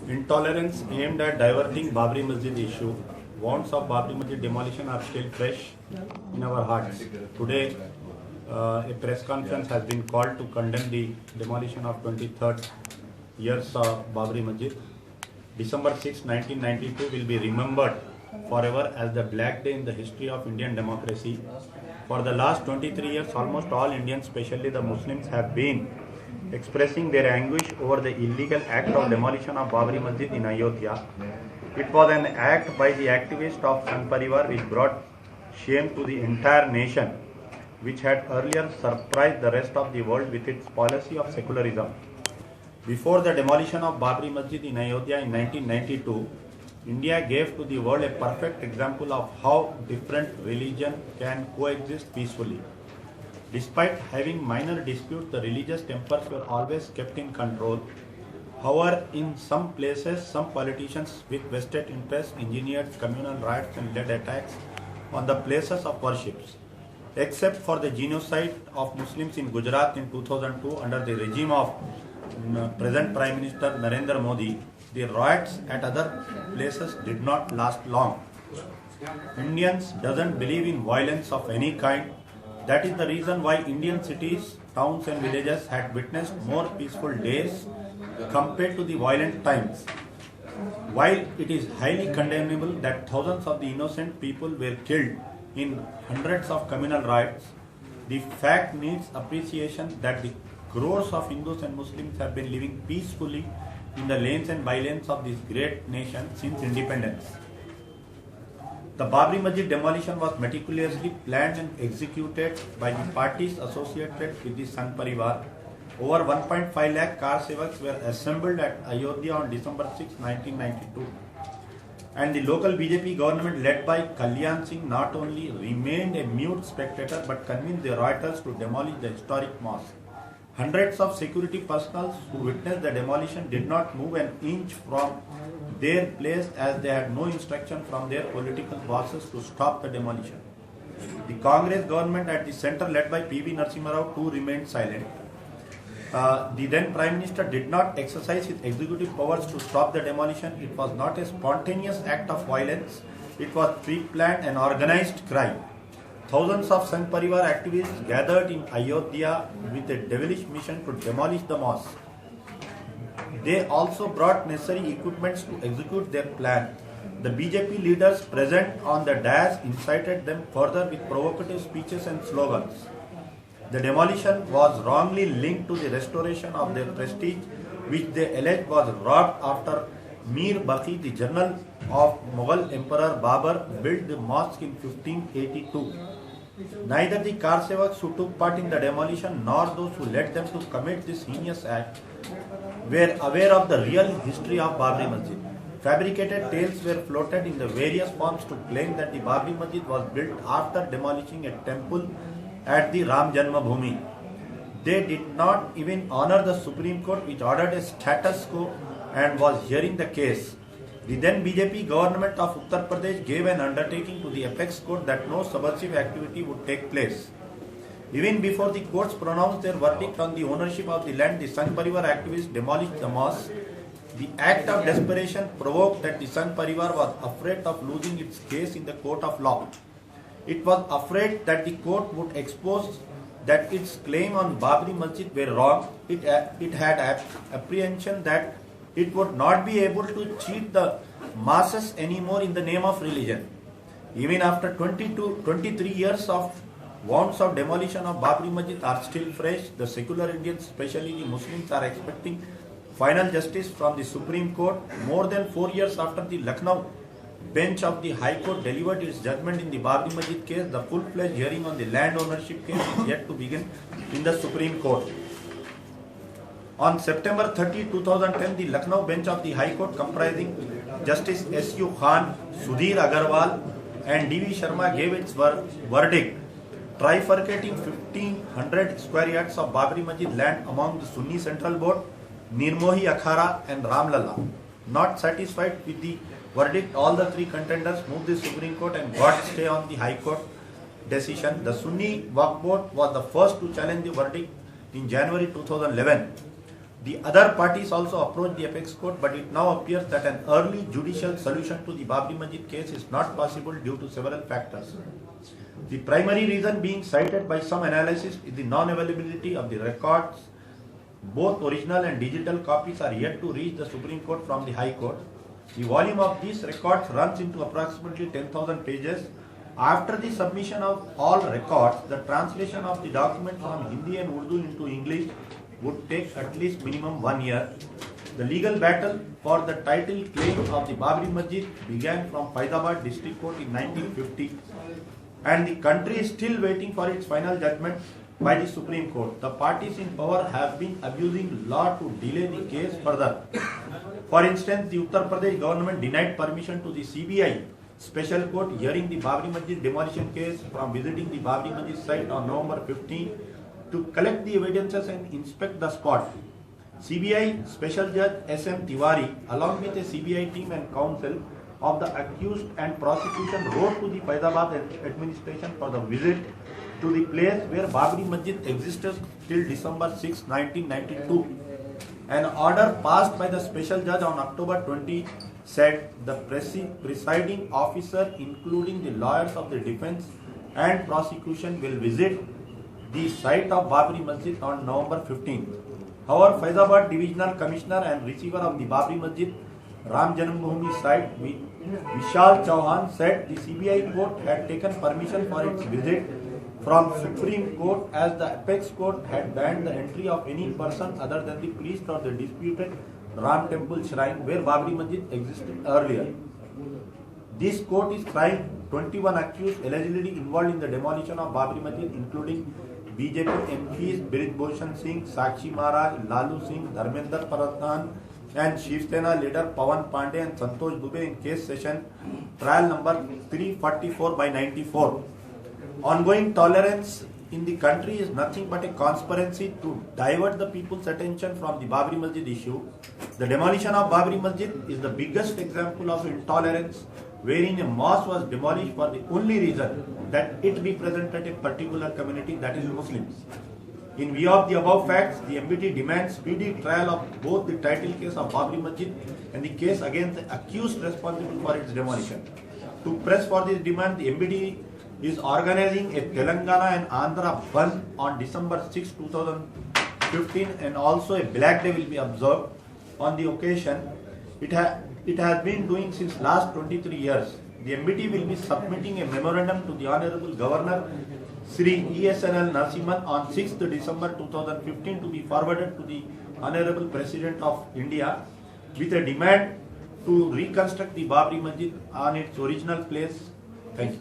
Intolerance aimed at diverting Babri Masjid issue. Wounds of Babri Masjid demolition are still fresh in our hearts. Today, a press conference has been called to condemn the demolition of 23rd years of Babri Masjid. December 6, 1992 will be remembered forever as the black day in the history of Indian democracy. For the last 23 years, almost all Indians, especially the Muslims, have been expressing their anguish over the illegal act of demolition of Babri Masjid in Ayodhya. It was an act by the activists of Sangh Parivar which brought shame to the entire nation, which had earlier surprised the rest of the world with its policy of secularism. Before the demolition of Babri Masjid in Ayodhya in 1992, India gave to the world a perfect example of how different religions can coexist peacefully. Despite having minor disputes, the religious tempers were always kept in control. However, in some places, some politicians with vested interests engineered communal riots and led attacks on the places of worship. Except for the genocide of Muslims in Gujarat in 2002 under the regime of present Prime Minister Narendra Modi, the riots at other places did not last long. Indians doesn't believe in violence of any kind. That is the reason why Indian cities, towns and villages had witnessed more peaceful days compared to the violent times. While it is highly condemnable that thousands of the innocent people were killed in hundreds of communal riots, the fact needs appreciation that the crores of Hindus and Muslims have been living peacefully in the lanes and bylanes of this great nation since independence. The Babri Masjid demolition was meticulously planned and executed by the parties associated with the Sangh Parivar. Over 1.5 lakh car sevaks were assembled at Ayodhya on December 6, 1992. And the local BJP government led by Kalyan Singh not only remained a mute spectator but convinced the rioters to demolish the historic mosque. Hundreds of security personnel who witnessed the demolition did not move an inch from their place as they had no instruction from their political bosses to stop the demolition. The Congress government at the center led by P.V. Narasimha Rao too remained silent. The then Prime Minister did not exercise his executive powers to stop the demolition. It was not a spontaneous act of violence. It was pre-planned and organized crime. Thousands of Sangh Parivar activists gathered in Ayodhya with a devilish mission to demolish the mosque. They also brought necessary equipments to execute their plan. The BJP leaders present on the dais incited them further with provocative speeches and slogans. The demolition was wrongly linked to the restoration of their prestige, which they alleged was robbed after Mir Baqi, the general of Mughal Emperor Babur, built the mosque in 1582. Neither the car sevaks who took part in the demolition nor those who led them to commit this heinous act were aware of the real history of Babri Masjid. Fabricated tales were floated in the various forms to claim that the Babri Masjid was built after demolishing a temple at the Ram Janmabhoomi. They did not even honor the Supreme Court, which ordered a status quo and was hearing the case. The then BJP government of Uttar Pradesh gave an undertaking to the apex court that no subversive activity would take place. Even before the courts pronounced their verdict on the ownership of the land, the Sangh Parivar activists demolished the mosque. The act of desperation provoked that the Sangh Parivar was afraid of losing its case in the court of law. It was afraid that the court would expose that its claim on Babri Masjid were wrong. It had apprehension that it would not be able to cheat the masses anymore in the name of religion. Even after 23 years of wounds of demolition of Babri Masjid are still fresh, the secular Indians, especially the Muslims, are expecting final justice from the Supreme Court. More than 4 years after the Lucknow bench of the High Court delivered its judgment in the Babri Masjid case, the full-fledged hearing on the land ownership case is yet to begin in the Supreme Court. On September 30, 2010, the Lucknow bench of the High Court, comprising Justice S.U. Khan, Sudhir Agarwal and D.V. Sharma, gave its verdict, trifurcating 1,500 square yards of Babri Masjid land among the Sunni Central Board, Nirmohi Akhara and Ramlalla. Not satisfied with the verdict, all the three contenders moved the Supreme Court and got stay on the High Court decision. The Sunni Waqf Board was the first to challenge the verdict in January 2011. The other parties also approached the apex court, but it now appears that an early judicial solution to the Babri Masjid case is not possible due to several factors. The primary reason being cited by some analysis is the non-availability of the records. Both original and digital copies are yet to reach the Supreme Court from the High Court. The volume of these records runs into approximately 10,000 pages. After the submission of all records, the translation of the document from Hindi and Urdu into English would take at least minimum 1 year. The legal battle for the title claim of the Babri Masjid began from Faizabad District Court in 1950, and the country is still waiting for its final judgment by the Supreme Court. The parties in power have been abusing law to delay the case further. For instance, the Uttar Pradesh government denied permission to the CBI Special Court hearing the Babri Masjid demolition case from visiting the Babri Masjid site on November 15 to collect the evidences and inspect the spot. CBI Special Judge S.M. Tiwari, along with a CBI team and counsel of the accused and prosecution, wrote to the Faizabad administration for the visit to the place where Babri Masjid existed till December 6, 1992. An order passed by the special judge on October 20 said the presiding officer, including the lawyers of the defense and prosecution, will visit the site of Babri Masjid on November 15. However, Faizabad Divisional Commissioner and receiver of the Babri Masjid Ram Janambhoomi site, Vishal Chauhan, said the CBI court had taken permission for its visit from Supreme Court as the apex court had banned the entry of any person other than the priest or the disputed Ram temple shrine where Babri Masjid existed earlier. This court is trying 21 accused allegedly involved in the demolition of Babri Masjid, including BJP MPs Brij Bhushan Singh, Sakshi Maharaj, Lalu Singh, Dharmender Pradhan and Shiv Sena leader Pawan Pandey and Santosh Dubey in case session trial number 344 by 94. Ongoing tolerance in the country is nothing but a conspiracy to divert the people's attention from the Babri Masjid issue. The demolition of Babri Masjid is the biggest example of intolerance, wherein a mosque was demolished for the only reason that it represented a particular community, that is Muslims. In view of the above facts, the MBT demands speedy trial of both the title case of Babri Masjid and the case against the accused responsible for its demolition. To press for this demand, the MBT is organizing a Telangana and Andhra Bandh on December 6, 2015, and also a Black Day will be observed on the occasion. It has been doing since last 23 years. The MBT will be submitting a memorandum to the Honorable Governor Sri ESNL Narasimhan on 6th December 2015 to be forwarded to the Honorable President of India with a demand to reconstruct the Babri Masjid on its original place. Thank you.